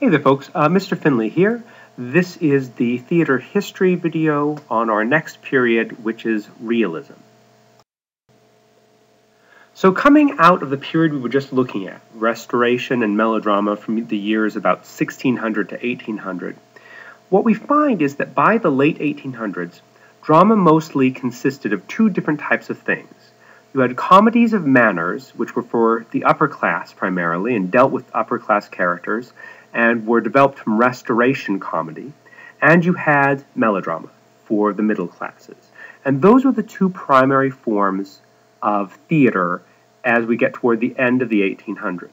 Hey there folks, Mr. Finley here. This is the theater history video on our next period, which is realism. So coming out of the period we were just looking at, restoration and melodrama from the years about 1600 to 1800, what we find is that by the late 1800s, drama mostly consisted of two different types of things. You had comedies of manners, which were for the upper class primarily and dealt with upper class characters, and were developed from restoration comedy, and you had melodrama for the middle classes. And those were the two primary forms of theater as we get toward the end of the 1800s.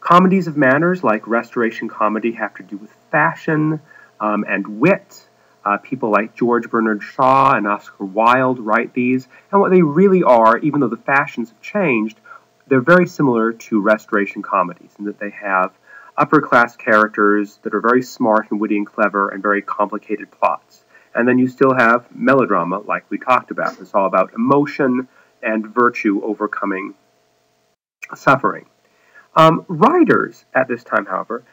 Comedies of manners, like restoration comedy, have to do with fashion and wit. People like George Bernard Shaw and Oscar Wilde write these, and what they really are, even though the fashions have changed, they're very similar to restoration comedies in that they have upper-class characters that are very smart and witty and clever and very complicated plots. And then you still have melodrama, like we talked about. It's all about emotion and virtue overcoming suffering. Writers at this time, however,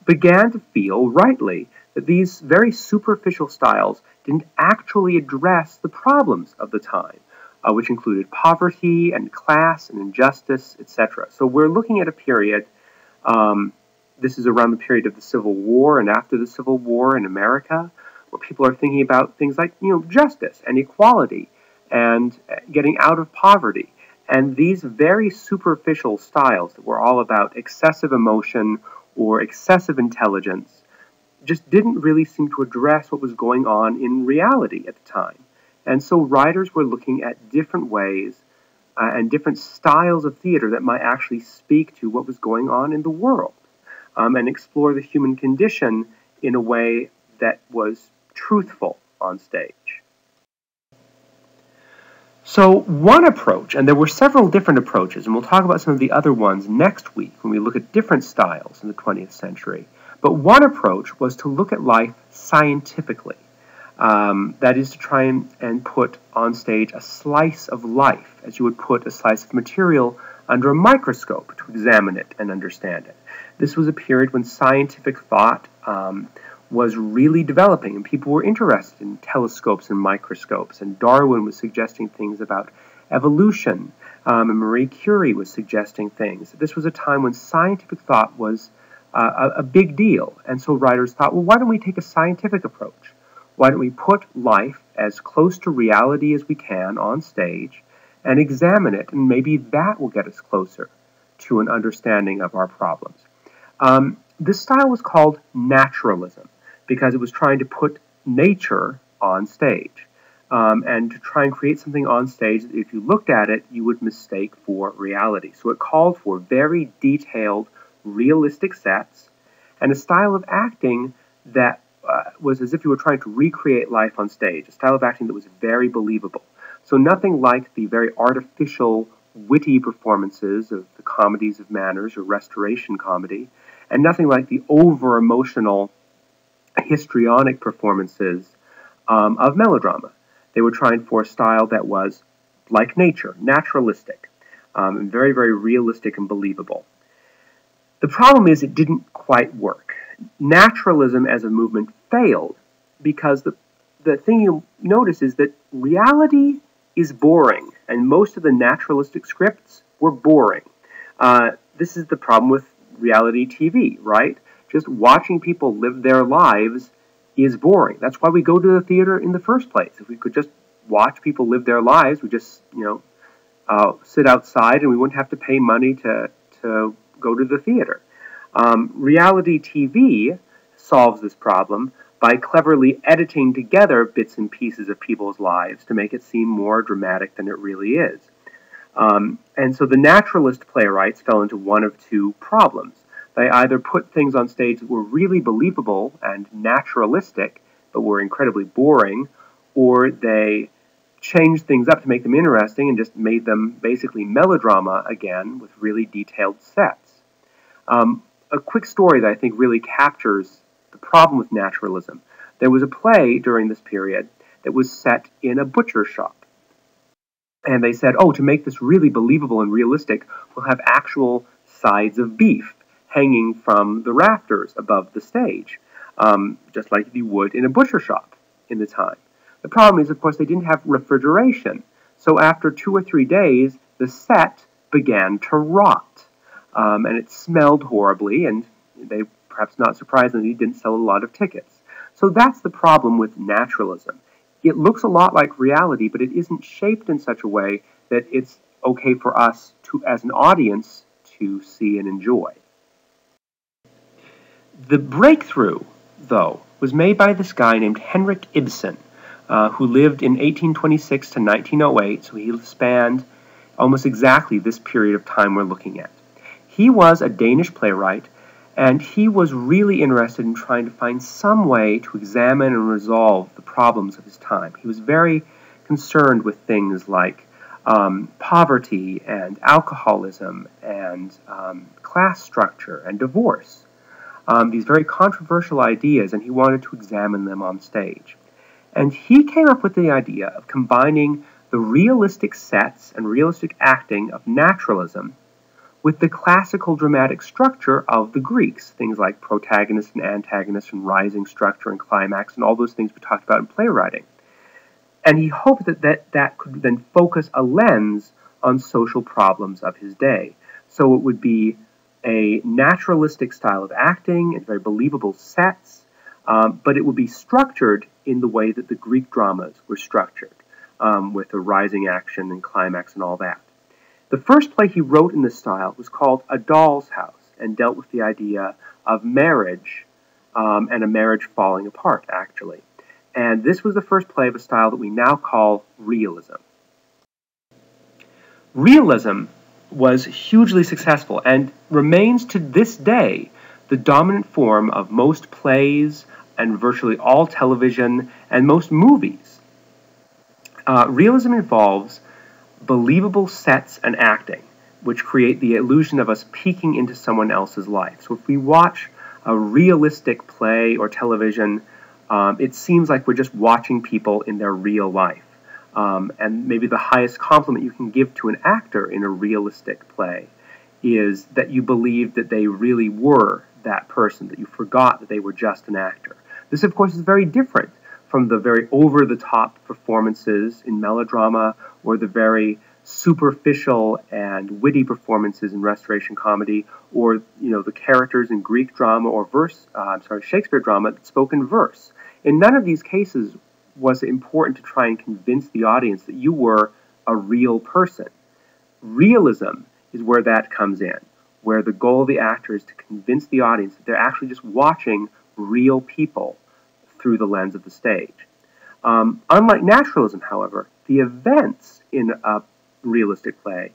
began to feel, rightly, that these very superficial styles didn't actually address the problems of the time, which included poverty and class and injustice, etc. So we're looking at a period this is around the period of the Civil War and after the Civil War in America, where people are thinking about things like, justice and equality and getting out of poverty. And these very superficial styles that were all about excessive emotion or excessive intelligence just didn't really seem to address what was going on in reality at the time. And so writers were looking at different ways and different styles of theater that might actually speak to what was going on in the world. And explore the human condition in a way that was truthful on stage. So one approach, and there were several different approaches, and we'll talk about some of the other ones next week when we look at different styles in the 20th century, but one approach was to look at life scientifically. That is to try and put on stage a slice of life, as you would put a slice of material under a microscope to examine it and understand it. This was a period when scientific thought was really developing, and people were interested in telescopes and microscopes, and Darwin was suggesting things about evolution, and Marie Curie was suggesting things. This was a time when scientific thought was a big deal, and so writers thought, well, why don't we take a scientific approach? Why don't we put life as close to reality as we can on stage and examine it, and maybe that will get us closer to an understanding of our problems. This style was called naturalism because it was trying to put nature on stage and to try and create something on stage that if you looked at it, you would mistake for reality. So it called for very detailed, realistic sets and a style of acting that was as if you were trying to recreate life on stage, a style of acting that was very believable. So nothing like the very artificial, witty performances of the comedies of manners or restoration comedy, and nothing like the over-emotional, histrionic performances of melodrama. They were trying for a style that was like nature, naturalistic, and very, very realistic and believable. The problem is it didn't quite work. Naturalism as a movement failed because the thing you'll notice is that reality is boring, and most of the naturalistic scripts were boring. This is the problem with reality TV, right? Just watching people live their lives is boring. That's why we go to the theater in the first place. If we could just watch people live their lives, we just, sit outside and we wouldn't have to pay money to go to the theater. Reality TV solves this problem by cleverly editing together bits and pieces of people's lives to make it seem more dramatic than it really is. And so the naturalist playwrights fell into one of two problems. They either put things on stage that were really believable and naturalistic, but were incredibly boring, or they changed things up to make them interesting and just made them basically melodrama again with really detailed sets. A quick story that I think really captures the problem with naturalism. There was a play during this period that was set in a butcher shop. And they said, to make this really believable and realistic, we'll have actual sides of beef hanging from the rafters above the stage, just like you would in a butcher shop in the time. The problem is, of course, they didn't have refrigeration, so after 2 or 3 days, the set began to rot, and it smelled horribly, and they, perhaps not surprisingly, didn't sell a lot of tickets. So that's the problem with naturalism. It looks a lot like reality, but it isn't shaped in such a way that it's okay for us to, as an audience, to see and enjoy. The breakthrough, though, was made by this guy named Henrik Ibsen, who lived in 1826 to 1908, so he spanned almost exactly this period of time we're looking at. He was a Danish playwright, and he was really interested in trying to find some way to examine and resolve the problems of his time. He was very concerned with things like poverty and alcoholism and class structure and divorce. These very controversial ideas, and he wanted to examine them on stage. And he came up with the idea of combining the realistic sets and realistic acting of naturalism with the classical dramatic structure of the Greeks, things like protagonist and antagonist and rising structure and climax and all those things we talked about in playwriting. And he hoped that could then focus a lens on social problems of his day. So it would be a naturalistic style of acting and very believable sets, but it would be structured in the way that the Greek dramas were structured, with a rising action and climax and all that. The first play he wrote in this style was called A Doll's House and dealt with the idea of marriage and a marriage falling apart, actually. And this was the first play of a style that we now call realism. Realism was hugely successful and remains to this day the dominant form of most plays and virtually all television and most movies. Realism involves believable sets and acting, which create the illusion of us peeking into someone else's life. So if we watch a realistic play or television, it seems like we're just watching people in their real life. And maybe the highest compliment you can give to an actor in a realistic play is that you believe that they really were that person, that you forgot that they were just an actor. This, of course, is very different from the very over-the-top performances in melodrama or the very superficial and witty performances in Restoration comedy, or the characters in Greek drama or Shakespeare drama that spoke in verse. In none of these cases was it important to try and convince the audience that you were a real person. Realism is where that comes in, where the goal of the actor is to convince the audience that they're actually just watching real people through the lens of the stage. Unlike naturalism, however, the events in a realistic play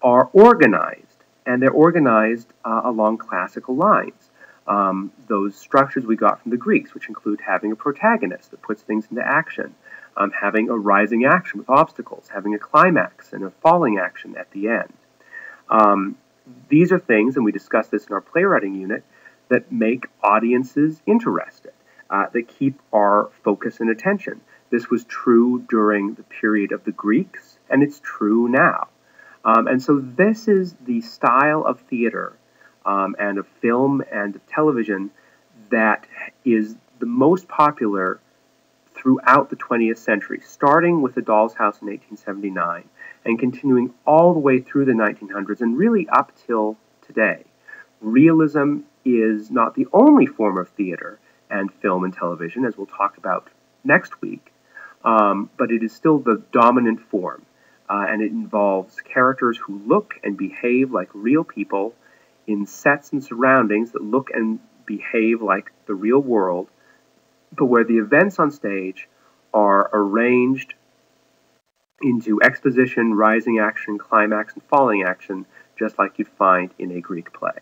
are organized, and they're organized along classical lines. Those structures we got from the Greeks, which include having a protagonist that puts things into action, having a rising action with obstacles, having a climax and a falling action at the end. These are things, and we discussed this in our playwriting unit, that make audiences interested, that keep our focus and attention. This was true during the period of the Greeks, and it's true now. And so this is the style of theater and of film and of television that is the most popular throughout the 20th century, starting with A Doll's House in 1879 and continuing all the way through the 1900s and really up till today. Realism is not the only form of theater and film and television, as we'll talk about next week, but it is still the dominant form, and it involves characters who look and behave like real people in sets and surroundings that look and behave like the real world, but where the events on stage are arranged into exposition, rising action, climax, and falling action, just like you'd find in a Greek play.